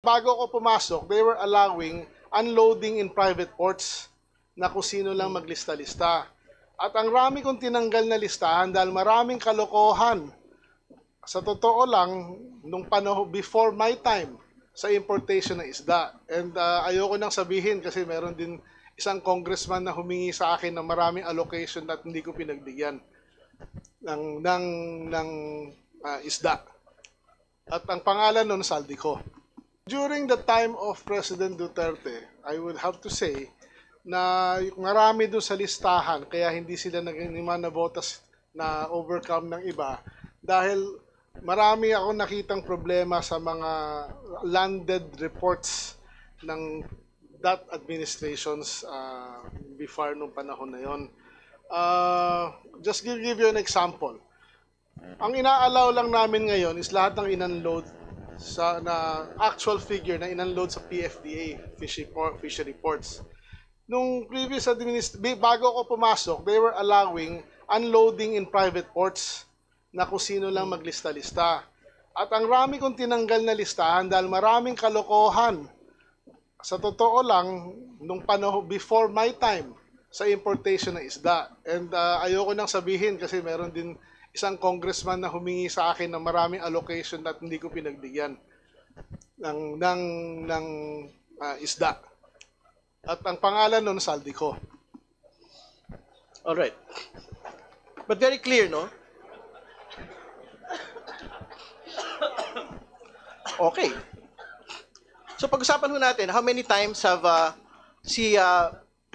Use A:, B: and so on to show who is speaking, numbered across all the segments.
A: bago ako pumasok, they were allowing unloading in private ports na kung sino lang maglista-lista. At ang rami kong tinanggal na listahan dahil maraming kalokohan. Sa totoo lang, nung panahon before my time sa importation ng isda. And ayoko nang sabihin kasi meron din isang congressman na humingi sa akin ng maraming allocation at hindi ko pinagbigyan ng isda. At ang pangalan nun, Saldico. During the time of President Duterte, I would have to say na marami doon sa listahan kaya hindi sila naging na botas na overcome ng iba dahil marami ako nakitang problema sa mga landed reports ng that administrations before nung panahon na yon. Just give you an example. Ang inaalaw lang namin ngayon is lahat ng inunload sa na actual figure na inunload sa PFDA, fishery ports. Nung previous bago ako pumasok, they were allowing unloading in private ports na kung sino lang maglista-lista. At ang rami kong tinanggal na listahan dahil maraming kalokohan. Sa totoo lang, nung panahon before my time sa importation ng isda. And ayoko nang sabihin kasi meron din isang congressman na humingi sa akin ng maraming allocation at hindi ko pinagbigyan ng isda. At ang pangalan nun, Saldico.
B: All right. But very clear, no? Okay. So pag-usapan ho natin, how many times have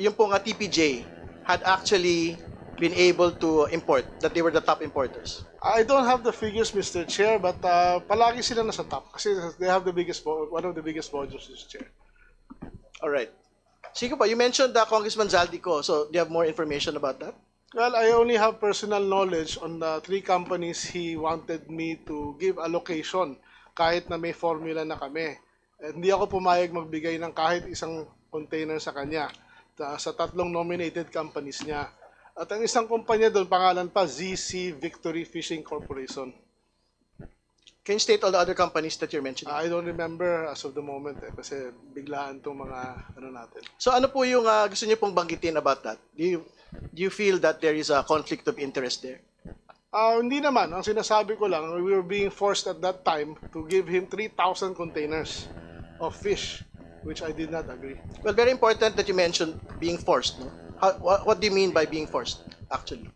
B: yung pong TPJ had actually been able to import, that they were the top importers?
A: I don't have the figures, Mr. Chair, but palagi sila nasa top kasi they have the biggest, one of the biggest volumes, Mr. Chair.
B: All right. Sige po, you mentioned Congressman Zaldico, so do you have more information about that?
A: Well, I only have personal knowledge on the 3 companies he wanted me to give allocation kahit na may formula na kami. Hindi ako pumayag magbigay ng kahit isang container sa kanya sa 3 nominated companies niya. At ang isang kumpanya doon, pangalan pa, ZC Victory Fishing Corporation.
B: Can you state all the other companies that you're mentioning?
A: I don't remember as of the moment kasi biglaan itong mga natin.
B: So ano po yung gusto niyo pong banggitin about that? Do you feel that there is a conflict of interest there?
A: Hindi naman. Ang sinasabi ko lang, we were being forced at that time to give him 3,000 containers of fish, which I did not agree.
B: Well, very important that you mentioned being forced. No? What do you mean by being forced, actually?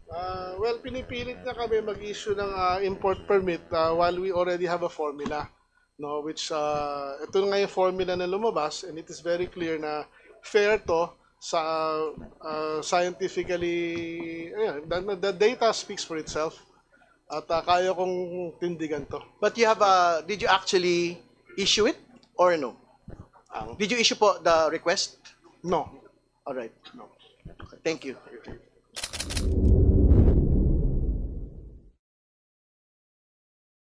A: Well, pinipilit na kami mag-issue ng import permit while we already have a formula. No, which, ito nga yung formula na lumabas and it is very clear na fair to sa scientifically, the data speaks for itself. At kaya kong tindigan to.
B: But you have, did you actually issue it or no? Did you issue po the request?
A: No.
B: All right.
A: No.
B: Okay, thank you.